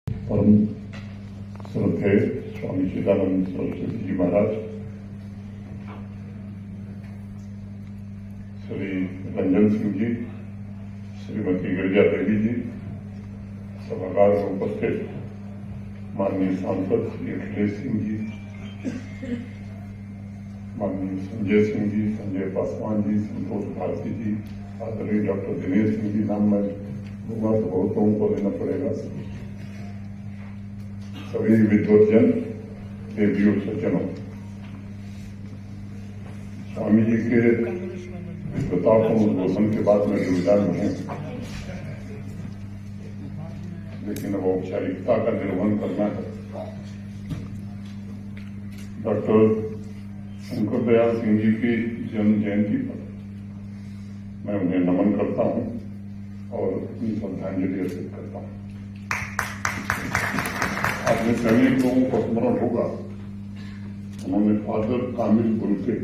परम श्रद्धेय स्वामी चिदानंद सरस्वती जी महाराज, श्री रंजन सिंह जी, श्रीमती गिरिजा देवी जी, सभागार में उपस्थित माननीय सांसद श्री अखिलेश सिंह जी, माननीय संजय सिंह जी, संजय पासवान जी, संतोष भारती जी, आदरणीय डॉक्टर दिनेश सिंह जी, नाम मैं लूंगा तो बहुत लोगों को लेना पड़ेगा। सभी विद्वतजन, देवियों, सज्जनों, स्वामी जी के विद्वतापूर्ण उद्बोधन के बाद मैं दुविधा में हूं, लेकिन अब औपचारिकता का निर्वहन करना है। डॉक्टर शंकर दयाल सिंह जी की जन्म जयंती पर मैं उन्हें नमन करता हूं और अपनी श्रद्धांजलि अर्पित करता हूं। आपने सैनिक लोगों को स्मरण होगा, उन्होंने फादर कामिल बुल्के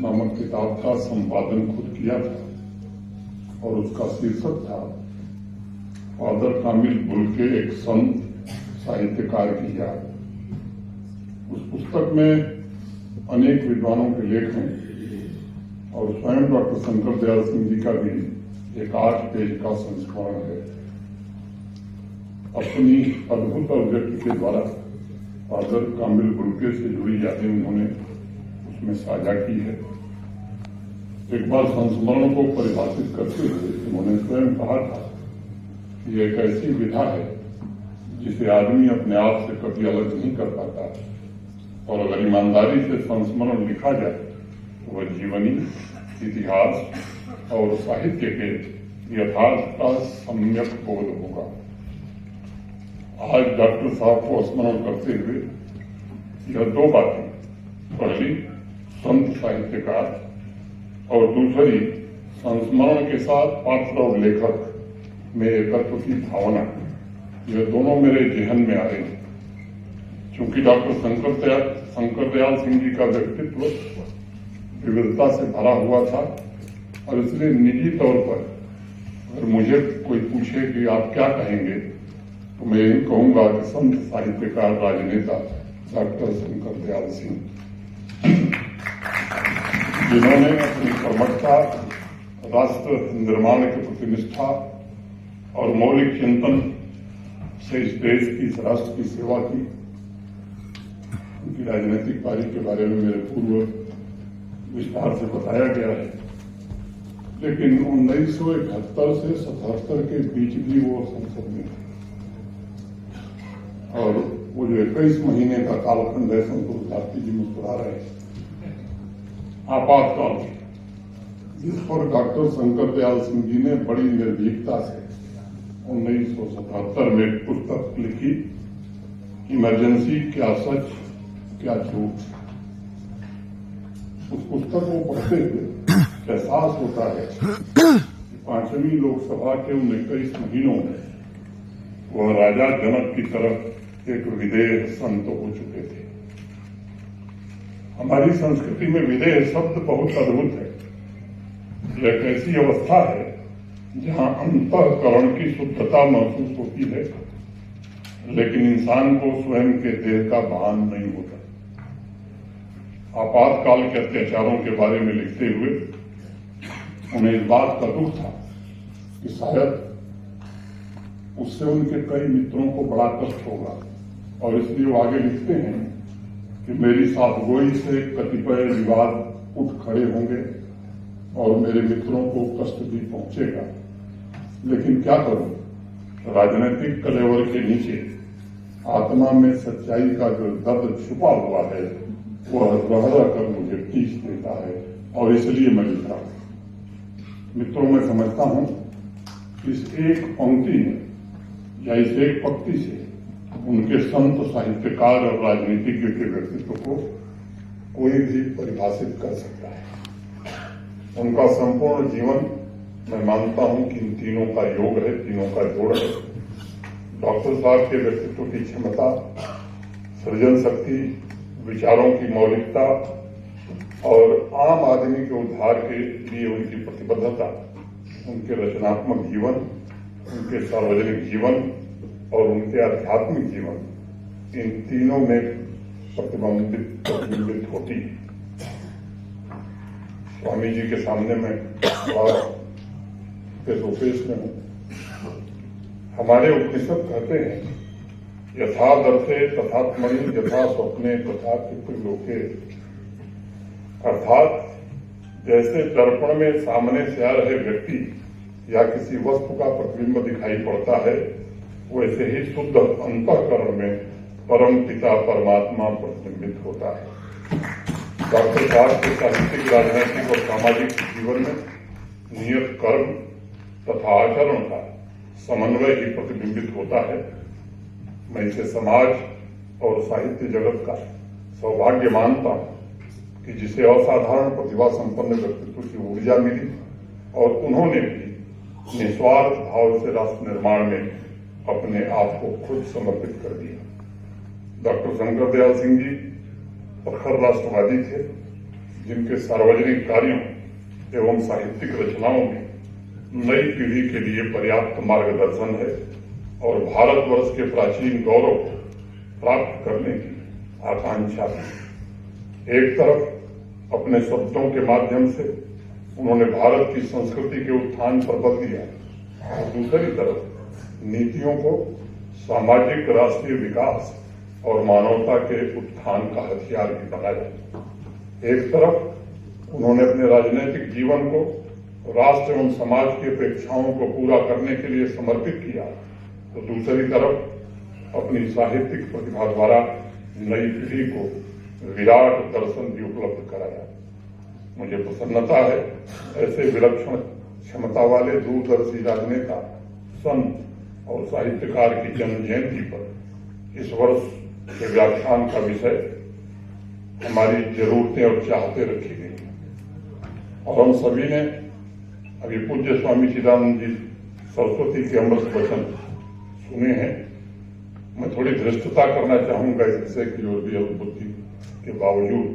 नामक किताब का संपादन खुद किया था और उसका शीर्षक था फादर कामिल बुल्के एक संत साहित्यकार की याद। उस पुस्तक में अनेक विद्वानों के लेख हैं और स्वयं डॉक्टर शंकर दयाल सिंह जी का भी एक 8 पेज का संस्मरण है। अपनी अद्भुत अभिव्यक्ति के द्वारा फादर कामिल बुल्के से जुड़ी यादें उन्होंने उसमें साझा की है। एक बार संस्मरण को परिभाषित करते हुए उन्होंने स्वयं कहा था कि यह एक ऐसी विधा है जिसे आदमी अपने आप से कभी अलग नहीं कर पाता, और अगर ईमानदारी से संस्मरण लिखा जाए तो वह जीवनी, इतिहास और साहित्य के यथार्थ का सम्यक बोध होगा। आज डॉक्टर साहब को स्मरण करते हुए यह 2 बातें, पहली संत साहित्यकार और दूसरी संस्मरण के साथ पात्र और लेखक में एकत्व की भावना, यह दोनों मेरे जहन में आ रही है। क्योंकि डॉक्टर शंकर दयाल सिंह जी का व्यक्तित्व विविधता से भरा हुआ था और इसलिए निजी तौर पर अगर मुझे कोई पूछे कि आप क्या कहेंगे तो मैं यही कहूंगा कि संत साहित्यकार राजनेता डॉक्टर शंकर दयाल सिंह, जिन्होंने अपनी कर्मठता, राष्ट्र निर्माण के प्रति निष्ठा और मौलिक चिंतन से इस देश की, इस राष्ट्र की सेवा की। उनकी राजनीतिक पारी के बारे में मेरे पूर्व विस्तार से बताया गया है, लेकिन 1971 से 77 के बीच भी वो संसद में थे और वो जो 21 महीने का कालखंड है, संतोष भारती जी मुस्कुरा रहे हैं, आपातकाल, जिस पर डॉक्टर शंकर दयाल सिंह जी ने बड़ी निर्भीकता से 1977 में एक पुस्तक लिखी, इमरजेंसी, क्या सच क्या झूठ। उस पुस्तक को पढ़ते हुए एहसास होता है कि 5वीं लोकसभा के उन 21 महीनों में वह राजा जनक की तरफ एक विदेह संत हो चुके थे। हमारी संस्कृति में विदेह शब्द बहुत अद्भुत है। यह एक ऐसी अवस्था है जहां अंतःकरण की शुद्धता महसूस होती है, लेकिन इंसान को स्वयं के देह का भान नहीं होता। आपातकाल के अत्याचारों के बारे में लिखते हुए उन्हें इस बात का दुख था कि शायद उससे उनके कई मित्रों को बड़ा कष्ट होगा, और इसलिए वो आगे लिखते हैं कि मेरी साफगोई से कतिपय विवाद उठ खड़े होंगे और मेरे मित्रों को कष्ट भी पहुंचेगा, लेकिन क्या करूं, राजनीतिक कलेवर के नीचे आत्मा में सच्चाई का जो दर्द छुपा हुआ है वह रह कर मुझे टीस देता है, और इसलिए मैं लिखा हूं। मित्रों, मैं समझता हूं कि इस एक पंक्ति में या इस एक पंक्ति से उनके संत साहित्यकार और राजनीतिज्ञ के व्यक्तित्व को कोई भी परिभाषित कर सकता है। उनका संपूर्ण जीवन, मैं मानता हूं कि इन तीनों का योग है, तीनों का जोड़ है। डॉक्टर साहब के व्यक्तित्व की क्षमता, सृजन शक्ति, विचारों की मौलिकता और आम आदमी के उद्धार के लिए उनकी प्रतिबद्धता, उनके रचनात्मक जीवन उनके सार्वजनिक जीवन और उनके आध्यात्मिक जीवन, इन तीनों में प्रतिबिंबित होती है। स्वामी जी के सामने मैं पेश में हूं। हमारे उपनिषद कहते हैं, यथा दर्शे तथात्मनि यथा स्वप्ने तथा चित्तलोके, अर्थात जैसे दर्पण में सामने से आ रहे व्यक्ति या किसी वस्तु का प्रतिबिंब दिखाई पड़ता है, वैसे ही शुद्ध अंतःकरण में परम पिता परमात्मा प्रतिबिंबित होता है। डॉक्टर साहब के साहित्यिक, राजनैतिक और सामाजिक जीवन में नियत कर्म तथा आचरण का समन्वय ही प्रतिबिंबित होता है। मैं इसे समाज और साहित्य जगत का सौभाग्य मानता हूं कि जिसे असाधारण प्रतिभा संपन्न व्यक्तित्व की ऊर्जा मिली और उन्होंने भी निस्वार्थ भाव से राष्ट्र निर्माण में अपने आप को खुद समर्पित कर दिया। डॉक्टर शंकर दयाल सिंह जी प्रखर राष्ट्रवादी थे, जिनके सार्वजनिक कार्यों एवं साहित्यिक रचनाओं में नई पीढ़ी के लिए पर्याप्त मार्गदर्शन है और भारतवर्ष के प्राचीन गौरव को प्राप्त करने की आकांक्षा है। एक तरफ अपने शब्दों के माध्यम से उन्होंने भारत की संस्कृति के उत्थान पर बल दिया और दूसरी तरफ नीतियों को सामाजिक राष्ट्रीय विकास और मानवता के उत्थान का हथियार भी बनाया। एक तरफ उन्होंने अपने राजनीतिक जीवन को राष्ट्र एवं समाज की अपेक्षाओं को पूरा करने के लिए समर्पित किया, तो दूसरी तरफ अपनी साहित्यिक प्रतिभा द्वारा नई पीढ़ी को विराट दर्शन भी उपलब्ध कराया। मुझे प्रसन्नता है ऐसे विलक्षण क्षमता वाले दूरदर्शी राजनेता, संत और साहित्यकार की जन्म जयंती पर इस वर्ष के व्याख्यान का विषय हमारी जरूरतें और चाहते रखी गई और हम सभी ने अभी पूज्य स्वामी चिदानंद जी सरस्वती के अमृत वचन सुने हैं। मैं थोड़ी धृष्टता करना चाहूंगा इस विषय की ओर भी बुद्धि के बावजूद।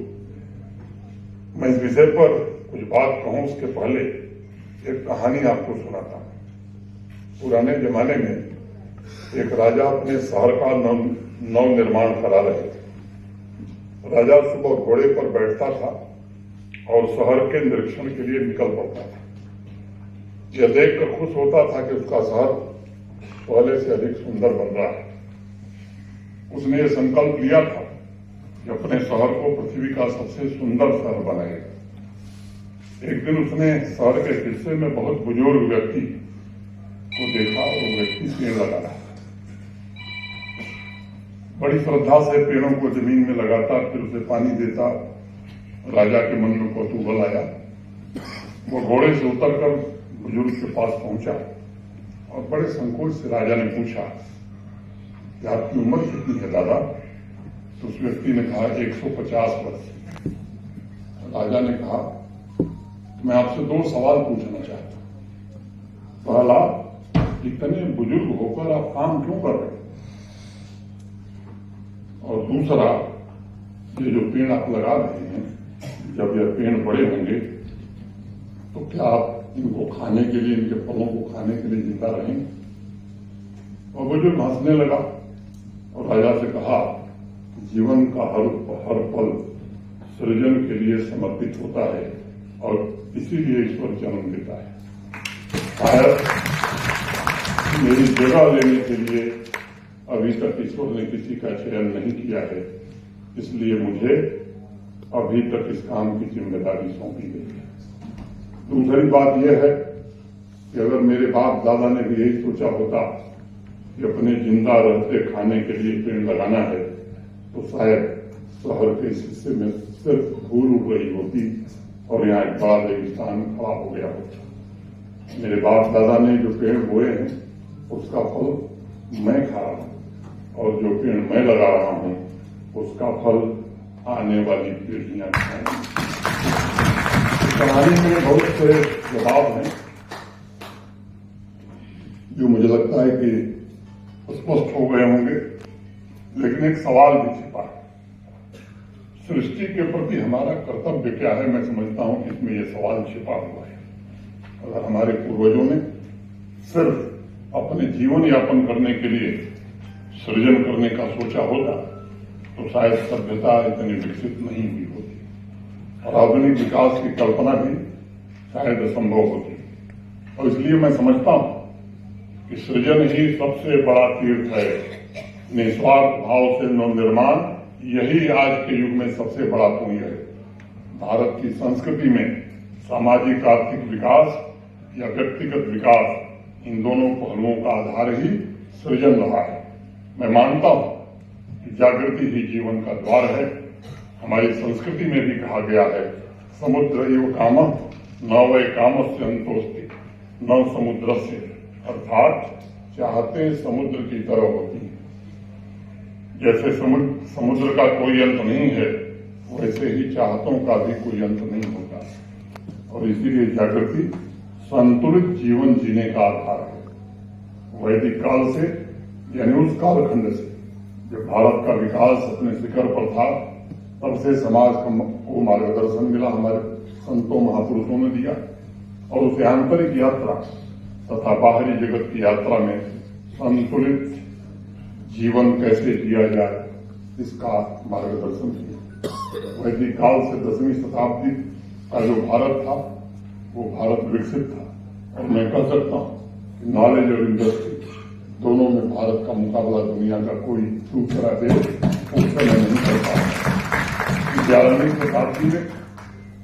मैं इस विषय पर कुछ बात कहूं उसके पहले एक कहानी आपको सुनाता हूं। पुराने जमाने में एक राजा अपने शहर का नव निर्माण करा रहे थे। राजा सुबह घोड़े पर बैठता था और शहर के निरीक्षण के लिए निकल पड़ता था। यह देखकर खुश होता था कि उसका शहर पहले से अधिक सुंदर बन रहा है। उसने यह संकल्प लिया था कि अपने शहर को पृथ्वी का सबसे सुंदर शहर बनाएगा। एक दिन उसने शहर के हिस्से में बहुत बुजुर्ग व्यक्ति को देखा और वो व्यक्ति पेड़ लगा रहा। बड़ी श्रद्धा से पेड़ों को जमीन में लगाता, फिर उसे पानी देता। राजा के मन में कौतूहल आया। वो घोड़े से उतरकर बुजुर्ग के पास पहुंचा और बड़े संकोच से राजा ने पूछा कि आपकी उम्र कितनी है दादा? तो उस व्यक्ति ने कहा 150 वर्ष। राजा ने कहा मैं आपसे 2 सवाल पूछना चाहता हूं। पहला, इतने बुजुर्ग होकर आप काम क्यों कर रहे हैं? और दूसरा, ये जो पेड़ आप लगा रहे हैं, जब यह पेड़ बड़े होंगे तो क्या आप इनको खाने के लिए, इनके फलों को खाने के लिए जिंदा रहेंगे? और बुजुर्ग हंसने लगा और राजा से कहा जीवन का हर पल सृजन के लिए समर्पित होता है और इसीलिए ईश्वर जन्म देता है। शायद मेरी जगह लेने के लिए अभी तक ईश्वर ने किसी का चयन नहीं किया है, इसलिए मुझे अभी तक इस काम की जिम्मेदारी सौंपी गई है। दूसरी बात यह है कि अगर मेरे बाप दादा ने भी यही सोचा होता कि अपने जिंदा रहते खाने के लिए पेड़ लगाना है, तो शायद शहर के इस हिस्से में सिर्फ धूल उड़ रही होती और यहाँ एक बड़ा रेगिस्तान खड़ा हो गया होता। मेरे बाप दादा ने जो पेड़ बोए हैं उसका फल मैं खा रहा हूं और जो पेड़ मैं लगा रहा हूं उसका फल आने वाली पीढ़ियां खाएंगी। कहानी में बहुत से जवाब हैं जो मुझे लगता है कि स्पष्ट हो गए होंगे, लेकिन एक सवाल भी छिपा है। सृष्टि के प्रति हमारा कर्तव्य क्या है? मैं समझता हूं कि इसमें यह सवाल छिपा हुआ है। अगर हमारे पूर्वजों ने सिर्फ अपने जीवन यापन करने के लिए सृजन करने का सोचा होता तो शायद सभ्यता इतनी विकसित नहीं हुई होती और आधुनिक विकास की कल्पना भी शायद असंभव होती। और इसलिए मैं समझता हूं कि सृजन ही सबसे बड़ा तीर्थ है। निस्वार्थ भाव से नवनिर्माण यही आज के युग में सबसे बड़ा पुण्य है। भारत की संस्कृति में सामाजिक आर्थिक विकास या व्यक्तिगत विकास, इन दोनों पहलुओं का आधार ही सृजन रहा है। मैं मानता हूं कि जागृति ही जीवन का द्वार है। हमारी संस्कृति में भी कहा गया है, समुद्र एव कामः न वै कामस्य अंतोस्ति न समुद्रस्य, अर्थात चाहते समुद्र की तरह होती है। जैसे समुद्र का कोई अंत नहीं है, वैसे ही चाहतों का भी कोई अंत नहीं होता और इसीलिए जागृति संतुलित जीवन जीने का आधार है। वैदिक काल से यानी उस कालखंड से जब भारत का विकास अपने शिखर पर था, तब से समाज को मार्गदर्शन मिला, हमारे संतों महापुरुषों ने दिया और उसे आंतरिक यात्रा तथा बाहरी जगत की यात्रा में संतुलित जीवन कैसे जिया जाए इसका मार्गदर्शन किया। वैदिक काल से 10वीं शताब्दी का जो भारत था वो भारत विकसित था और मैं कह सकता हूं कि नॉलेज और इंडस्ट्री दोनों में भारत का मुकाबला दुनिया का कोई दूसरा देश उस समय नहीं कर पाया। 11वीं शताब्दी में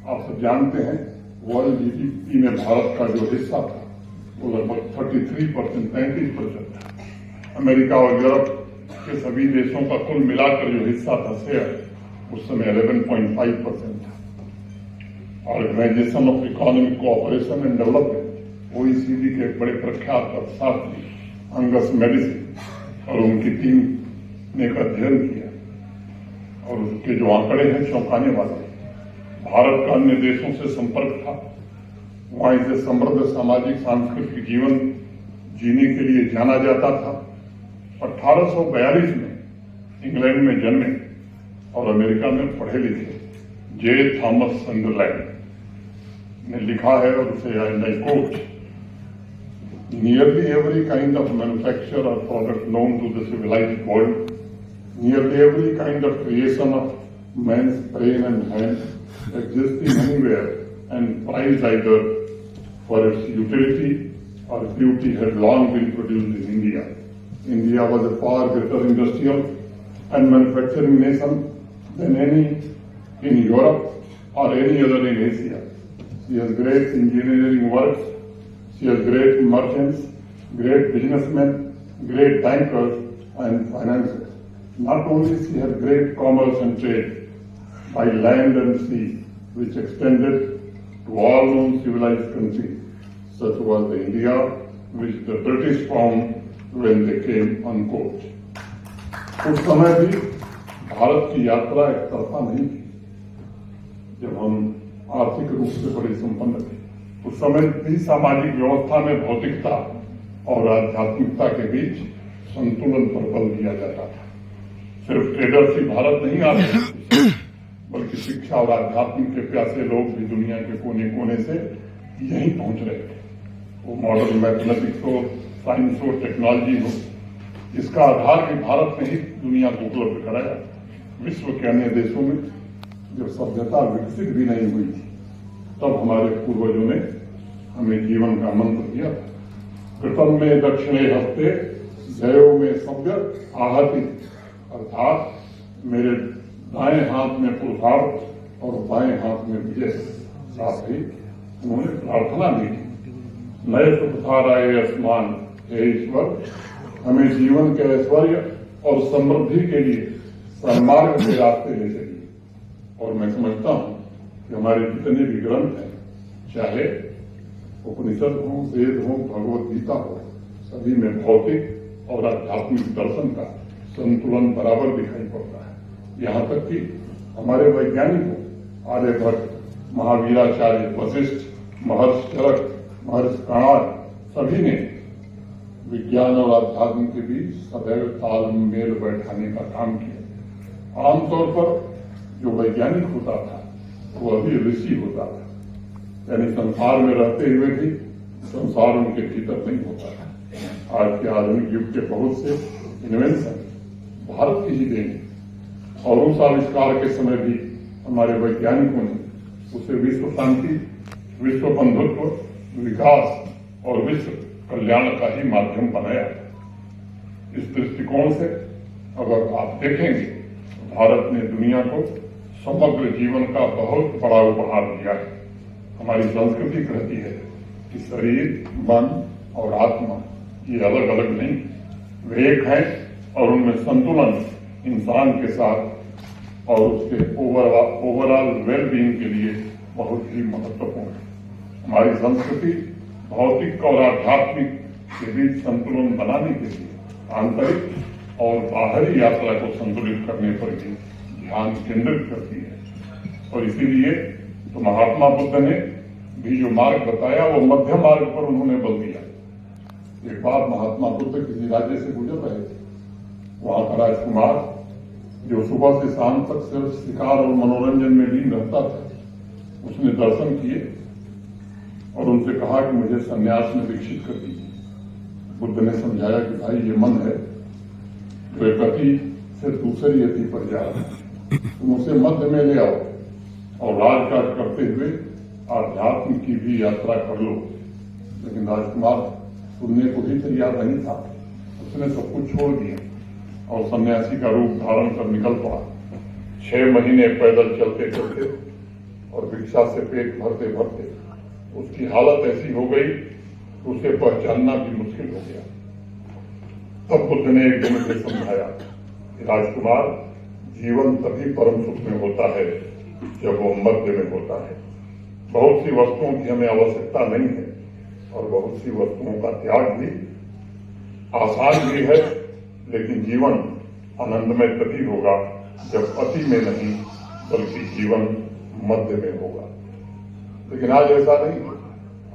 आप सब जानते हैं वर्ल्ड जीडीपी में भारत का जो हिस्सा था वो लगभग 33%, 33% था। अमेरिका और यूरोप के सभी देशों का कुल मिलाकर जो हिस्सा था शेयर उस समय 11.5% था। Organisation of economic cooperation and development OECD के एक बड़े प्रख्यात अर्थशास्त्री अंगस मेडिसिन और उनकी टीम ने एक अध्ययन किया और उसके जो आंकड़े हैं चौंकाने वाले। भारत का अन्य देशों से संपर्क था, वहां इसे समृद्ध सामाजिक सांस्कृतिक जीवन जीने के लिए जाना जाता था। 1842 में इंग्लैंड में जन्मे और अमेरिका में पढ़े लिखे जे थॉमस संडरलैंड ने लिखा है और उसे I quote, nearly every kind of manufacture or product known to the civilized world, nearly every kind of creation of man's brain and hand existing anywhere and prized either for its utility or beauty had long been produced in India. India was a far greater industrial and manufacturing nation than any in Europe or any other in Asia. She has great engineering works, she has great merchants, great businessmen, great bankers and financiers. Not only she has great commerce and trade by land and sea, which extended to all known civilized countries, such was the India which the British found when they came unquote. उस समय भी भारत की यात्रा एक तरफा नहीं थी। जब हम आर्थिक रूप से बड़े संपन्न थे, उस समय भी सामाजिक व्यवस्था में भौतिकता और आध्यात्मिकता के बीच संतुलन पर बल दिया जाता था। सिर्फ ट्रेडर्स ही भारत नहीं आते, बल्कि शिक्षा और आध्यात्म के प्यासे लोग भी दुनिया के कोने कोने से यहीं पहुंच रहे थे। वो मॉडर्न मैथमेटिक्स हो, साइंस हो, टेक्नोलॉजी हो, इसका आधार भी भारत ने ही दुनिया को उपलब्ध कराया। विश्व के अन्य देशों में जब सभ्यता विकसित भी नहीं हुई थी, तब हमारे पूर्वजों ने हमें जीवन का मंत्र दिया था। कृतम में दक्षिणे हस्ते जयो में सभ्य आहति, अर्थात मेरे दाएं हाथ में पुरुषार्थ और बाएं हाथ में विजय। साथ ही उन्होंने प्रार्थना भी की, नए सुधाराए आसमान, हे ईश्वर हमें जीवन के ऐश्वर्य और समृद्धि के लिए सन्मार्ग के रास्ते ले चलिए। और मैं समझता हूं कि हमारे जितने भी ग्रंथ हैं, चाहे उपनिषद हो, वेद हो, भगवत गीता हो, सभी में भौतिक और आध्यात्मिक दर्शन का संतुलन बराबर दिखाई पड़ता है। यहाँ तक कि हमारे वैज्ञानिकों आर्यभट्ट, महावीराचार्य, वशिष्ठ, महर्षि चरक, महर्षि कणाद, सभी ने विज्ञान और आध्यात्म के बीच सदैव तालमेल बैठाने का काम किया। आमतौर पर जो वैज्ञानिक होता था वो अभी ऋषि होता था, यानी संसार में रहते हुए भी संसार उनके भीतर नहीं होता था। आज के आधुनिक युग के बहुत से इन्वेंशन भारत की ही देन है और उस आविष्कार के समय भी हमारे वैज्ञानिकों ने उसे विश्व शांति, विश्व बंधुत्व, विकास और विश्व कल्याण का ही माध्यम बनाया। इस दृष्टिकोण से अगर आप देखेंगे तो भारत ने दुनिया को समग्र जीवन का बहुत बड़ा उपहार दिया है। हमारी संस्कृति कहती है कि शरीर, मन और आत्मा ये अलग अलग नहीं, वे एक हैं और उनमें संतुलन इंसान के साथ और उसके ओवरऑल वेलबींग के लिए बहुत ही महत्वपूर्ण है। हमारी संस्कृति भौतिक और आध्यात्मिक के बीच संतुलन बनाने के लिए आंतरिक और बाहरी यात्रा को संतुलित करने पर भी ध्यान केंद्रित करती है और इसीलिए तो महात्मा बुद्ध ने भी जो मार्ग बताया वो मध्य मार्ग पर उन्होंने बल दिया। एक बार महात्मा बुद्ध किसी राज्य से गुजर रहे थे। वहां का राजकुमार जो सुबह से शाम तक सिर्फ शिकार और मनोरंजन में लीन रहता था, उसने दर्शन किए और उनसे कहा कि मुझे संन्यास में दीक्षित कर दीजिए। बुद्ध ने समझाया कि भाई ये मन है जो एक अति से दूसरी अति पर जा रहा है, तुम उसे मध्य में ले आओ और राजकाज करते हुए आध्यात्म की भी यात्रा कर लो। लेकिन राजकुमार सुनने को ही तैयार नहीं था। उसने सब कुछ छोड़ दिया और सन्यासी का रूप धारण कर निकल पड़ा। 6 महीने पैदल चलते चलते और भिक्षा से पेट भरते भरते उसकी हालत ऐसी हो गई कि उसे पहचानना भी मुश्किल हो गया। तब बुद्ध ने एक दिन से समझाया कि राजकुमार, जीवन तभी परम सुख में होता है जब वो मध्य में होता है। बहुत सी वस्तुओं की हमें आवश्यकता नहीं है और बहुत सी वस्तुओं का त्याग भी आसान भी है, लेकिन जीवन आनंदमय तभी होगा जब अति में नहीं बल्कि जीवन मध्य में होगा। लेकिन आज ऐसा नहीं है।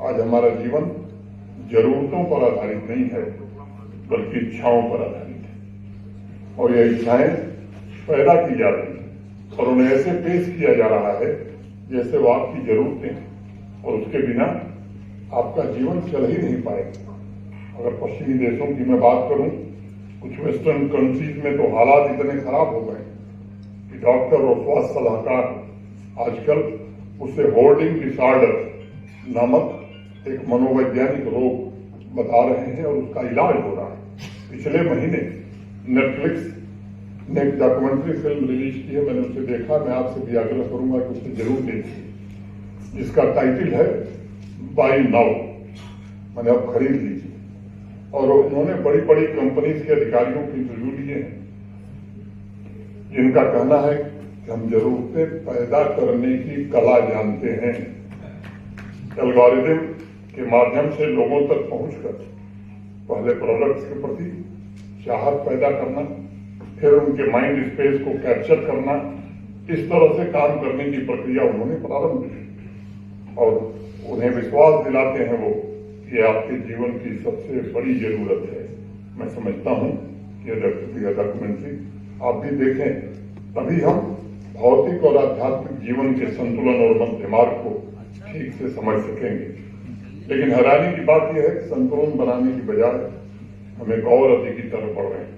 आज हमारा जीवन जरूरतों पर आधारित नहीं है बल्कि इच्छाओं पर आधारित है और ये इच्छाएं पैदा की जा रही हैं और उन्हें ऐसे पेश किया जा रहा है जैसे वो आपकी जरूरतें हैं और उसके बिना आपका जीवन चल ही नहीं पाएगा। अगर पश्चिमी देशों की मैं बात करूं, कुछ वेस्टर्न कंट्रीज में तो हालात इतने खराब हो गए कि डॉक्टर और स्वास्थ्य सलाहकार आजकल उसे होर्डिंग डिसऑर्डर नामक एक मनोवैज्ञानिक रोग बता रहे हैं और उसका इलाज हो रहा है। पिछले महीने नेटफ्लिक्स ने एक डॉक्यूमेंट्री फिल्म रिलीज की है, मैंने उसे देखा। मैं आपसे भी आग्रह करूंगा कि उसे जरूर देखिए, जिसका टाइटल है बाय नाउ, मैंने अब खरीद लीजिए। और उन्होंने बड़ी बड़ी कंपनीज के अधिकारियों की इंटरव्यू लिए हैं जिनका कहना है कि हम जरूरतें पैदा करने की कला जानते हैं। एल्गोरिथम के माध्यम से लोगों तक पहुंचकर पहले प्रोडक्ट्स के प्रति चाहत पैदा करना, फिर उनके माइंड स्पेस को कैप्चर करना, इस तरह से काम करने की प्रक्रिया उन्होंने प्रारंभ की और उन्हें विश्वास दिलाते हैं वो कि आपके जीवन की सबसे बड़ी जरूरत है। मैं समझता हूं कि यह डॉक्यूमेंट्री आप भी देखें, तभी हम भौतिक और आध्यात्मिक जीवन के संतुलन और मध्य मार्ग को ठीक से समझ सकेंगे। लेकिन हैरानी की बात यह है कि संतुलन बनाने की बजाय हम एक और अति की तरफ बढ़ रहे हैं,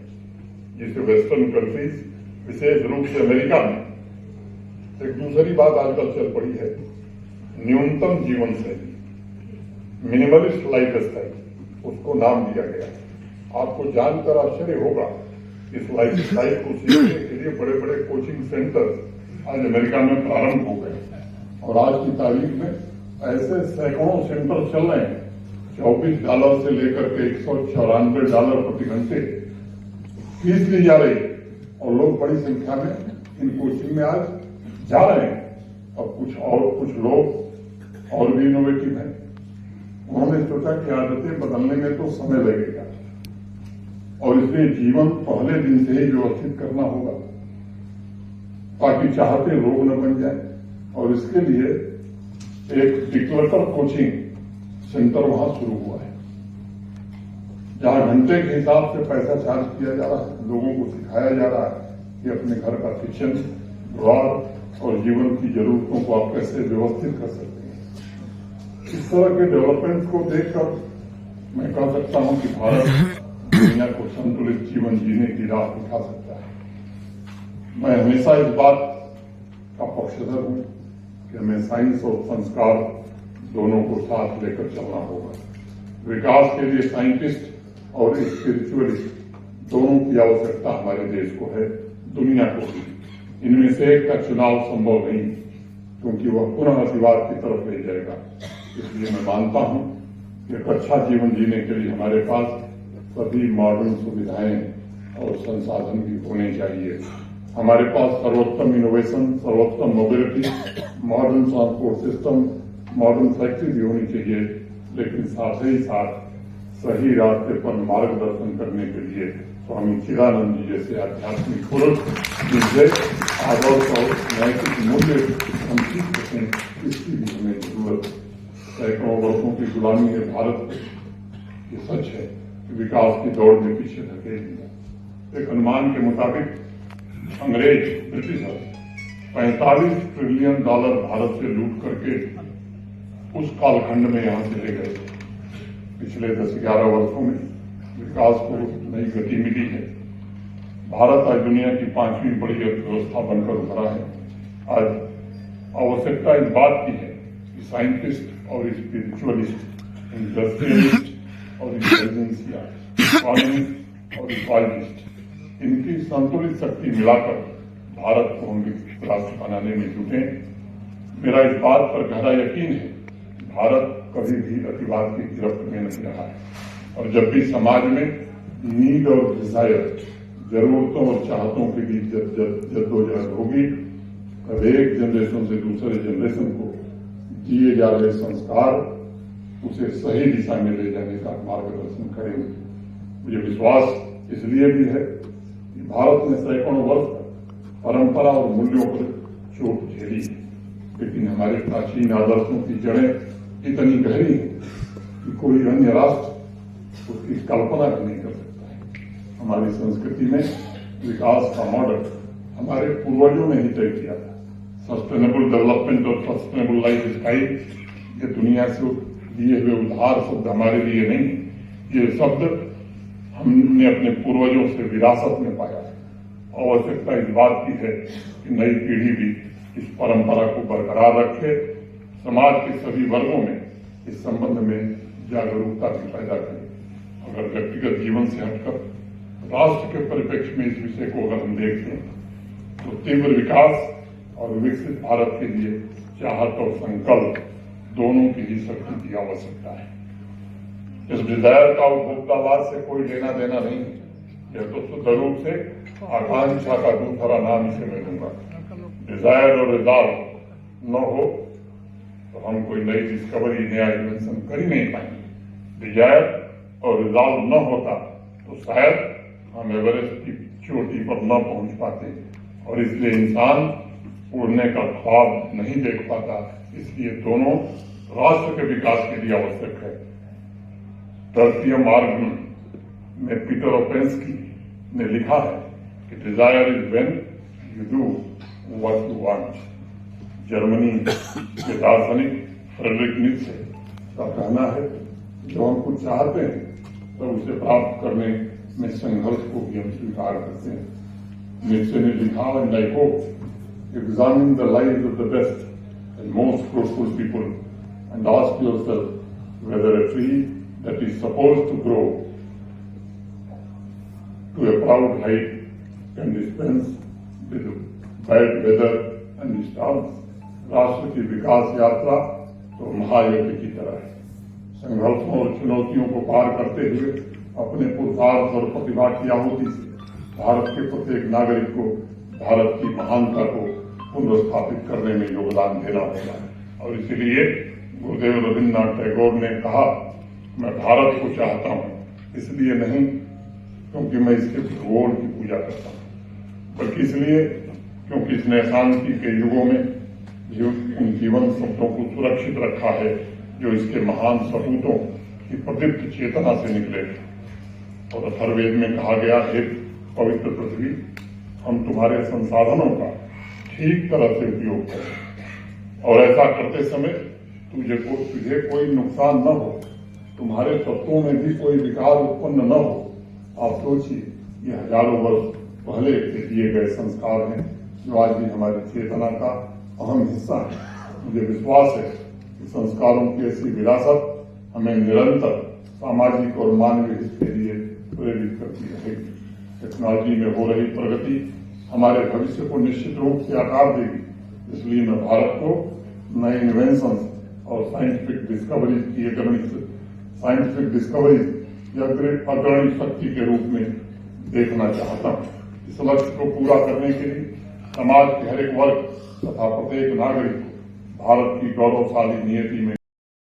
जिसे वेस्टर्न कंट्रीज, विशेष रूप से अमेरिका में एक दूसरी बात आजकल चल पड़ी है, न्यूनतम जीवन शैली, मिनिमलिस्ट लाइफ स्टाइल, उसको नाम दिया गया। आपको जानकर आश्चर्य होगा, इस लाइफ स्टाइल को सीखने के लिए बड़े बड़े कोचिंग सेंटर आज अमेरिका में प्रारंभ हो गए और आज की तारीख में ऐसे सैकड़ों सेंटर चल रहे हैं। $24 से लेकर के $194 प्रति घंटे फीस ली जा रही है और लोग बड़ी संख्या में इन कोचिंग में आज जा रहे हैं। और कुछ लोग और भी इनोवेटिव हैं। उन्होंने सोचा कि आदतें बदलने में तो समय लगेगा और इसलिए जीवन पहले दिन से ही व्यवस्थित करना होगा ताकि चाहते रोग न बन जाए। और इसके लिए एक डिक्लटर कोचिंग सेंटर वहां शुरू हुआ है, जहां घंटे के हिसाब से पैसा चार्ज किया जा रहा है। लोगों को सिखाया जा रहा है कि अपने घर का किचन, ड्रॉर और जीवन की जरूरतों को आप कैसे व्यवस्थित कर सकते हैं। इस तरह के डेवलपमेंट को देखकर मैं कह सकता हूं कि भारत दुनिया को संतुलित जीवन जीने की राह दिखा सकता है। मैं हमेशा इस बात का पक्षधर हूं कि हमें साइंस और संस्कार दोनों को साथ लेकर चलना होगा। विकास के लिए साइंटिस्ट और स्पिरिचुअलिस्ट दोनों की आवश्यकता हमारे देश को है, दुनिया को भी। इनमें से एक का चुनाव संभव नहीं, क्योंकि वह पुनः अतिवाद की तरफ ले जाएगा। इसलिए मैं मानता हूं कि एक अच्छा जीवन जीने के लिए हमारे पास सभी मॉडर्न सुविधाएं और संसाधन भी होने चाहिए। हमारे पास सर्वोत्तम इनोवेशन, सर्वोत्तम mobility, modern transport system, modern factory भी होनी चाहिए, लेकिन साथ ही साथ सही रास्ते पर मार्गदर्शन करने के लिए स्वामी चिदानंद जी जैसे आध्यात्मिक पुरुष जिनसे आदर्श और नैतिक मूल्य हम सीख सकें, इसकी भी हमें जरूरत है। सैकड़ों वर्षों की गुलामी है भारत, ये सच है कि विकास की दौड़ में पीछे धकेल दिया। एक अनुमान के मुताबिक अंग्रेज ब्रिटिशर 45 ट्रिलियन डॉलर भारत से लूट करके उस कालखंड में यहां से ले गए। पिछले 10-11 वर्षों में विकास को नई गति मिली है। भारत आज दुनिया की 5वीं बड़ी अर्थव्यवस्था बनकर उभरा है। आज आवश्यकता इस बात की है कि साइंटिस्ट और स्पिरिचुअलिस्ट, इंडस्ट्रियलिस्ट और इंटेलिजेंसिया, इकोनॉमिस्ट और इकोलॉजिस्ट, इनकी संतुलित शक्ति मिलाकर भारत को हम विकसित राष्ट्र बनाने में जुटे। मेरा इस बात पर गहरा यकीन है, भारत कभी भी अतिवाद की गिरफ्त में नहीं रहा है। और जब भी समाज में नीड और डिजायर, जरूरतों और चाहतों के बीच जद्दोजहद होगी, तब एक जनरेशन से दूसरे जनरेशन को दिए जा रहे संस्कार उसे सही दिशा में ले जाने का मार्गदर्शन करेंगे। मुझे विश्वास इसलिए भी है कि भारत ने सैकड़ों वर्ष तक परंपरा और मूल्यों पर चोट झेली, लेकिन हमारे प्राचीन आदर्शों की जड़ें इतनी गहरी है कि कोई अन्य राष्ट्र उसकी कल्पना भी नहीं कर सकता है। हमारी संस्कृति में विकास का मॉडल हमारे पूर्वजों ने ही तय किया था। सस्टेनेबल डेवलपमेंट और सस्टेनेबल लाइफ स्टाइल, ये दुनिया से दिए हुए उधार शब्द हमारे लिए नहीं, ये शब्द हमने अपने पूर्वजों से विरासत में पाया है। आवश्यकता इस बात की है कि नई पीढ़ी भी इस परंपरा को बरकरार रखे, समाज के सभी वर्गों में इस संबंध में जागरूकता भी पैदा करे। अगर व्यक्तिगत जीवन से हटकर राष्ट्र के परिप्रेक्ष्य में इस विषय को अगर हम देखें, तो तीव्र विकास और विकसित भारत के लिए चाहत और संकल्प दोनों की ही शक्ति की आवश्यकता है। इस डिजायर का उपभोक्तावाद से कोई लेना देना नहीं है। यह तो शुद्ध रूप से आकांक्षा का दूसरा नाम इसे मैं दूंगा। डिजायर और रिजॉल्व न हो तो हम कोई नई डिस्कवरी, नया इन्वेंशन कर ही नहीं पाएंगे। डिजायर और रिजॉल्व न होता तो शायद हम एवरेस्ट की चोटी पर न पहुंच पाते, और इसलिए इंसान उड़ने का ख्वाब नहीं देख पाता। इसलिए दोनों राष्ट्र के विकास के लिए आवश्यक है। तृतीय मार्ग में पीटर ओपेंस्की ने लिखा है कि desire is when you do what you want. Germany के दार्शनिक फ्रेडरिक नीत्शे का कहना है, जो हम कुछ चाहते हैं तो उसे प्राप्त करने में संघर्ष को भी हम स्वीकार करते हैं। नीत्शे ने लिखा, and I hope examine the lives of the best and most fruitful people and ask yourself whether a tree that is supposed to grow to a proud height can dispense with bad weather and storms. राष्ट्र की विकास यात्रा तो महायज्ञ की तरह है। संघर्षों और चुनौतियों को पार करते हुए अपने पुरुषार्थ और प्रतिभा की आहुति से भारत के प्रत्येक नागरिक को भारत की महानता को पुनर्स्थापित करने में योगदान देना होगा। और इसलिए गुरुदेव रविन्द्रनाथ टैगोर ने कहा, मैं भारत को चाहता हूं, इसलिए नहीं क्योंकि मैं इसके भूगोल की पूजा करता हूं, बल्कि इसलिए क्योंकि इसने शांति के युगों में उन जीवन शब्दों को सुरक्षित रखा है जो इसके महान सपूतों की प्रदीप्त चेतना से निकले। और अथर्ववेद में कहा गया, हे पवित्र पृथ्वी, हम तुम्हारे संसाधनों का ठीक तरह से उपयोग करें और ऐसा करते समय तुझे कोई नुकसान न हो, तुम्हारे तत्वों में भी कोई विकार उत्पन्न न हो। आप सोचिए, ये हजारों वर्ष पहले के दिए गए संस्कार हैं जो आज भी हमारी चेतना का अहम हिस्सा है। मुझे विश्वास है कि संस्कारों की ऐसी विरासत हमें निरंतर सामाजिक और मानवीय हित के लिए प्रेरित करती रहेगी। टेक्नोलॉजी में हो रही प्रगति हमारे भविष्य को निश्चित रूप से आकार देगी। इसलिए मैं भारत को नए इन्वेंशन और साइंटिफिक डिस्कवरीज या अग्रणी शक्ति के रूप में देखना चाहता हूँ। इस लक्ष्य को पूरा करने के लिए समाज के हर एक वर्ग तथा प्रत्येक नागरिक को भारत की गौरवशाली नियति में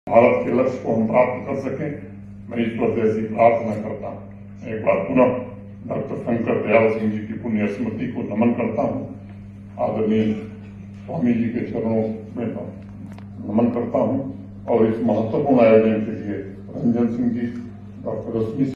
भारत के लक्ष्य को हम प्राप्त कर सकें, मैं ईश्वर से ऐसी प्रार्थना करता हूँ। एक बार पुनः डॉक्टर शंकर दयाल सिंह जी की पुण्य स्मृति को नमन करता हूँ। आदरणीय स्वामी जी के चरणों में नमन करता हूँ और इस महत्वपूर्ण आयोजन के लिए रंजन सिंह जी, डॉक्टर रश्मि